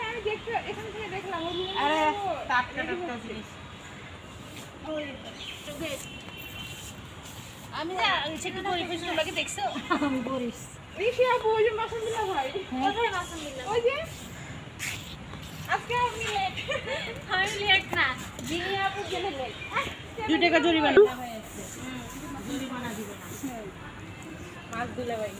আমি দেখতে এখান থেকে দেখলাম আরে টাটকা টাটকা জিনিস আমি না হচ্ছে কি পরিবেশ তোমরা দেখছো আমি বরিস ঋষি আপু ওই যে মাসুমিল্লাহ ভাই কোথায় মাসুমিল্লাহ ওই যে আজকে আমি লেট না জিনি আপু গেলে লেট 2 টাকা জরিমানা জরিমানা দিবে না মাছ দুলা ভাই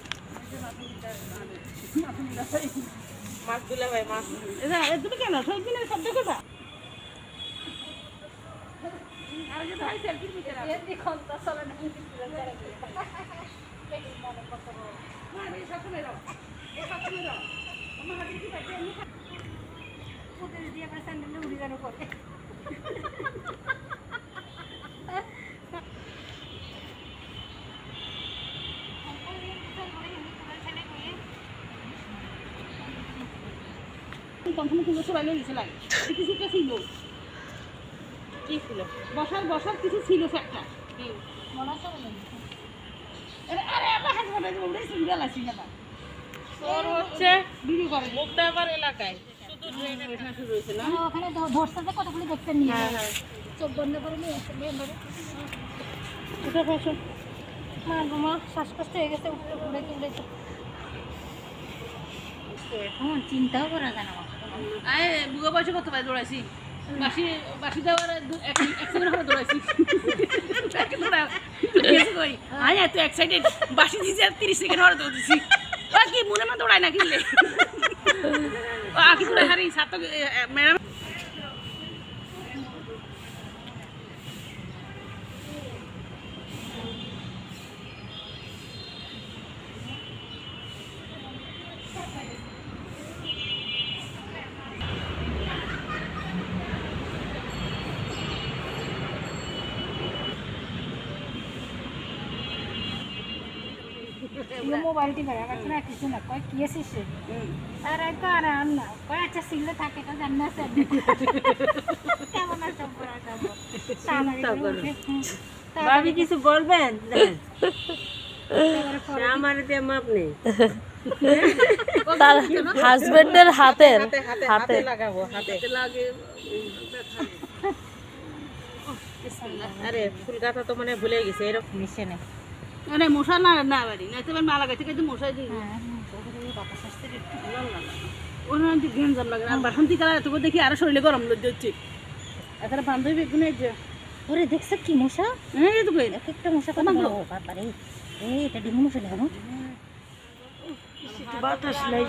মাছ দুলা ভাই মাছ এটা তুমি কেন সব দিনের শব্দ কথা আর যে ভাই সেলফি নিতে রাখো এই কোনটা চলে না এই সাথে রাখো এই সাথে রাখো আমার হাতে কি থাকে আমি ওদের দিয়ে আমরা স্যান্ডেলে উড়ি জানো করে কখনো কোনো সবাই গেছিলাম কিছুটা ছিল কি ছিল বসার কিছু ছিল একটা মনে আছে আরে আরে আমার হাত মনে উড়ে সিঙ্গেল আছে না তোর হচ্ছে ভিডিও করে মুক্তাবার এলাকায় শুধু ড্রেনে এখানে শুরু হয়েছে না ওখানে ধরছে যে কতগুলো দেখতে নিয়ে চোখ বন্ধ করে নিয়ে আসছে মেম্বারে এটা বসো মা গোমা শ্বাসকষ্ট হয়ে গেছে উঠে উড়ে তুলে এখন চিন্তাও করা যায় না আয় বুগা বয়সে কত ভাই দৌড়াইছি বাসি দেওয়ার এক সেকেন্ড হবে দৌড়াইছি আয় এত এক্সাইটেড বাসি দিয়েছি আর 30 সেকেন্ড হরে দৌড়াইছি কি মনে মা দৌড়ায় না কিনলে আকি দৌড়াই হারি সাতক ম্যাডাম মোবাইল টিপে রাখাচ্ছে না কিছু না কয় কি আছিস আর আরে আর না কয় আচ্ছা সিলে থাকে তো জানি না স্যার কেমন আছে ভাবি কিছু বলবেন আমার দিয়ে মাপ নেই তার হাজবেন্ডের হাতের হাতে লাগাবো হাতে লাগে আরে ফুল গাথা তো মানে ভুলে গেছে এরকম মিশে নেই মানে মশা না না বাড়ি না তো মালা গাছে কিন্তু মশাই দিই ওনার যে গেঞ্জাম লাগে আর বাসন্তী কালার তোকে দেখি আরো শরীরে গরম লজ্জা হচ্ছে এখানে বান্ধবী বেগুন যে ওরে দেখছ কি মশা এই তো কই এক একটা মশা কত বড় বাবারে এই এটা ডিম মশা লাগানো বাতাস নাই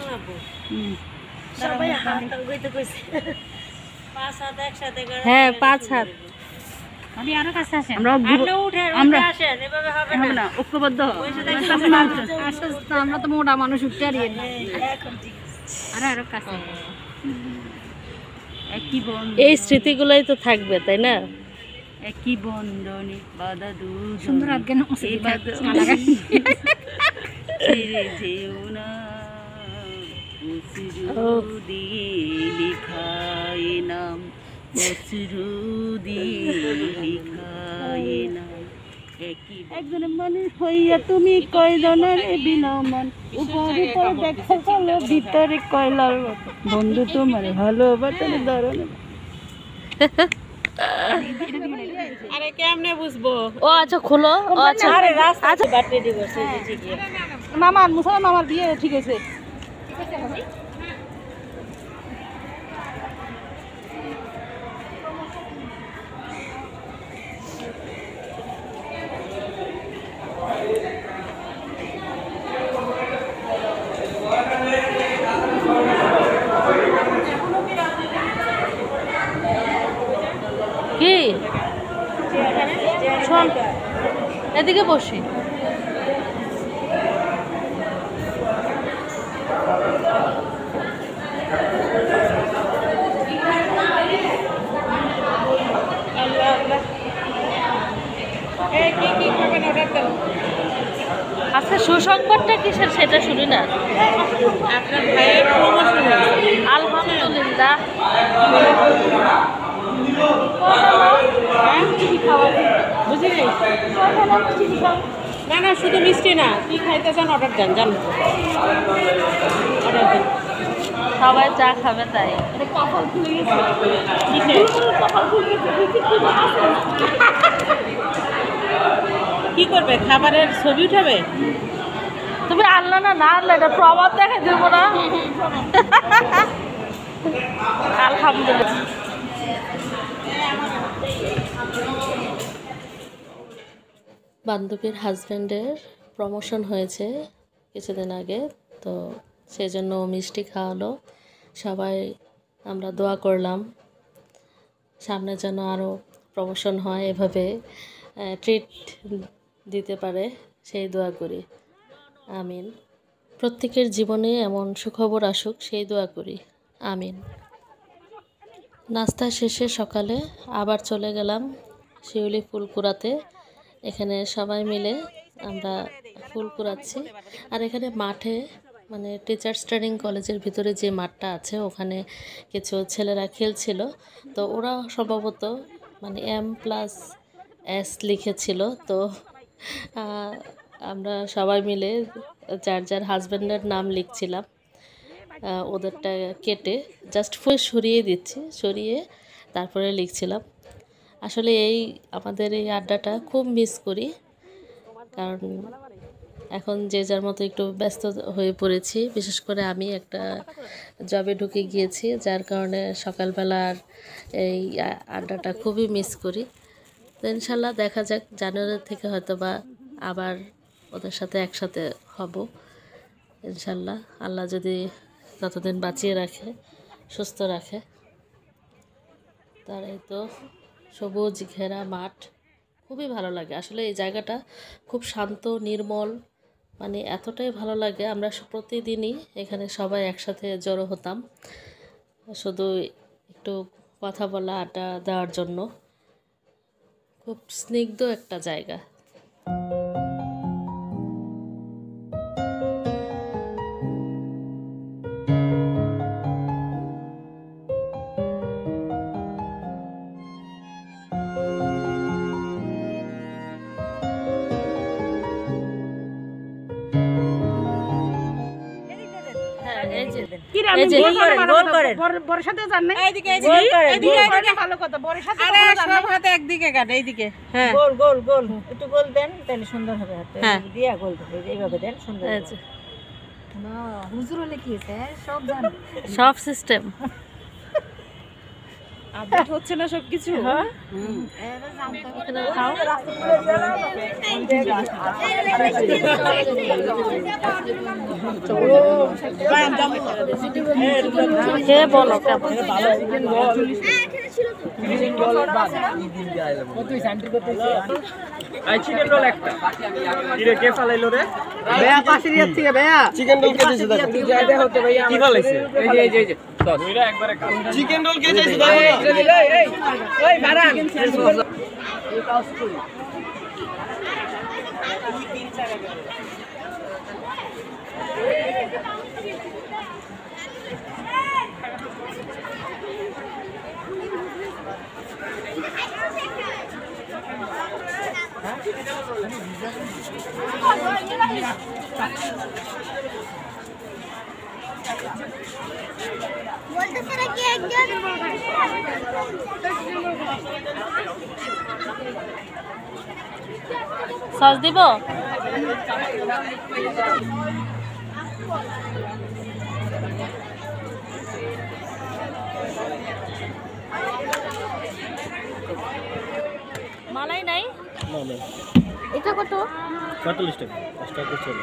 সবাই হাত উগাইতে কইছে 5 হাত একসাথে করে হ্যাঁ 5 হাত আমি আরো কাছে আসেন আমরা আমরা আসেন এভাবে হবে হবে না ঐক্যবদ্ধ আমরা তো মোটা মানুষ উঠতে আর না এখন ঠিক আরে আরো কাছে একই বন্ধ এই স্মৃতিগুলোই তো থাকবে তাই না একই বন্ধনে বাধা দুজন সুন্দর আজ্ঞান ছেড়ে যেও না অশ্রু দিয়ে লিখায় নাম অশ্রু দিয়ে লিখায় নাম একজন মানুষ হইয়া তুমি কয়জনের বিলমন উপরে উপরে দেখা চলো ভিতরে কয়লার মতো বন্ধু তোমার ভালোবাসার ধরনে আরে কেমনে বুঝবো ও আচ্ছা খোলো ও আচ্ছা আরে রাস্তা বাট রেডি করছে এই যে গিয়ে মামার মুসলমান মামার বিয়ে ঠিক আছে কি শোন এদিকে বসি আচ্ছা সুসংবাদটা কিসের সেটা শুনি না আপনার ভাইয়ের প্রমোশন হয়েছে আলহামদুলিল্লাহ বুঝলি না না শুধু মিষ্টি না কি খাইতে চান অর্ডার দেন জান অর্ডার দেন সবাই চা খাবে তাই। কপাল খুলে গেছে, কপাল খুলে গেছে। কি করবে, খাবারের ছবি উঠাবে? তুমি আনলে না, না আনলে এটা প্রমাণ দেখে দেবো না। আলহামদুলিল্লাহ। বান্ধবীর হাজব্যান্ডের প্রমোশন হয়েছে কিছুদিন আগে, তো সেজন্য মিষ্টি খাওয়ালো। সবাই আমরা দোয়া করলাম সামনে যেন আরও প্রমোশন হয়, এভাবে ট্রিট দিতে পারে, সেই দোয়া করি। আমিন। প্রত্যেকের জীবনে এমন সুখবর আসুক, সেই দোয়া করি। আমিন। নাস্তা শেষে সকালে আবার চলে গেলাম শিউলি ফুল কুড়াতে। এখানে সবাই মিলে আমরা ফুল কুড়াচ্ছি। আর এখানে মাঠে, মানে টিচার্স ট্রেনিং কলেজের ভিতরে যে মাঠটা আছে, ওখানে কিছু ছেলেরা খেলছিল। তো ওরা সম্ভবত মানে M+S লিখেছিল। তো আমরা সবাই মিলে যার যার হাজব্যান্ডের নাম লিখছিলাম। ওদেরটা কেটে জাস্ট সরিয়ে দিচ্ছি, সরিয়ে তারপরে লিখছিলাম। আসলে আমাদের এই আড্ডাটা খুব মিস করি, কারণ এখন যে যার মতো একটু ব্যস্ত হয়ে পড়েছি। বিশেষ করে আমি একটা জবে ঢুকে গিয়েছি, যার কারণে সকালবেলার এই আড্ডাটা খুবই মিস করি। তো ইনশাল্লাহ দেখা যাক, জানুয়ারি থেকে হয়তো বা আবার ওদের সাথে একসাথে হব ইনশাল্লাহ, আল্লাহ যদি ততদিন বাঁচিয়ে রাখে, সুস্থ রাখে। তার এই তো সবুজ ঘেরা মাঠ, খুবই ভালো লাগে। আসলে এই জায়গাটা খুব শান্ত, নির্মল, মানে এতটাই ভালো লাগে। আমরা প্রতিদিনই এখানে সবাই একসাথে জড়ো হতাম, শুধু একটু কথা বলা, আড্ডা দেওয়ার জন্য। খুব স্নিগ্ধ একটা জায়গা। কি রে, আমি এই যে, গোল করেন, গোল করেন। বরের সাথে যান নাই? এইদিকে গোল করেন, এদিকে গোল করেন, ভালো কথা। বরের সাথে আরে কখনো যান নাই? সব হাতে একদিকে কাট, এইদিকে। হ্যাঁ, গোল গোল গোল, একটু গোল দেন, তাহলে সুন্দর হবে। হাতে হ্যাঁ। দিয়া গোল দেন, এইভাবে দেন, সুন্দর এই হবে। যে, না, হুজুর হলে কি হয়েছে, সব জানে। সব সিস্টেম। আপডেট হচ্ছে না সবকিছু। এবার জানতে হবে। এখানে খাও। খেয়ে বলো কেমন। চিকেন রোল একটা কে ফালাইলো রে? বেয়া পাশে যাচ্ছে বেয়া। চিকেন রোল কে দিছে দেখো কি ফালাইছে? এই যে দুইটা একবারে খা। চিকেন রোল কে চাইছে দেখো। ওই বারান। সস দিব? মালাই নাই? না না এটা কত? 45 টাকা 5 টাকা চলে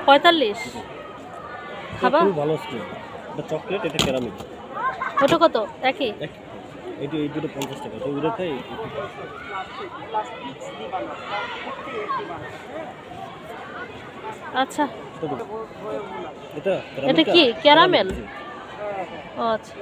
45। খাবা? খুব ভালো স্কিন। এটা চকলেট, এটা ক্যারামেল। ওটা কত? একই? এটা এই দুটো 50 টাকা। তো ওটা খাই। আচ্ছা, এটা এটা কি ক্যারামেল? ও আচ্ছা।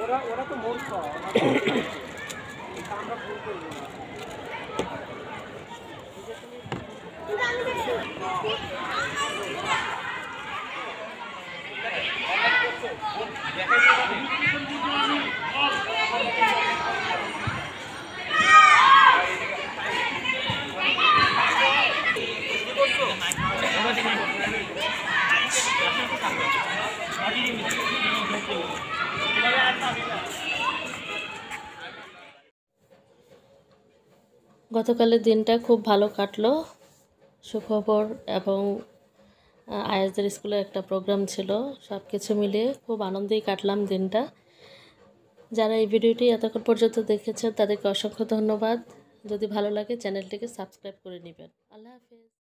গতকালের দিনটা খুব ভালো কাটলো, সুখবর এবং আয়াজদের স্কুলে একটা প্রোগ্রাম ছিল, সব কিছু মিলিয়ে খুব আনন্দেই কাটলাম দিনটা। যারা এই ভিডিওটি এতক্ষণ পর্যন্ত দেখেছেন তাদেরকে অসংখ্য ধন্যবাদ। যদি ভালো লাগে চ্যানেলটিকে সাবস্ক্রাইব করে নেবেন। আল্লাহ হাফেজ।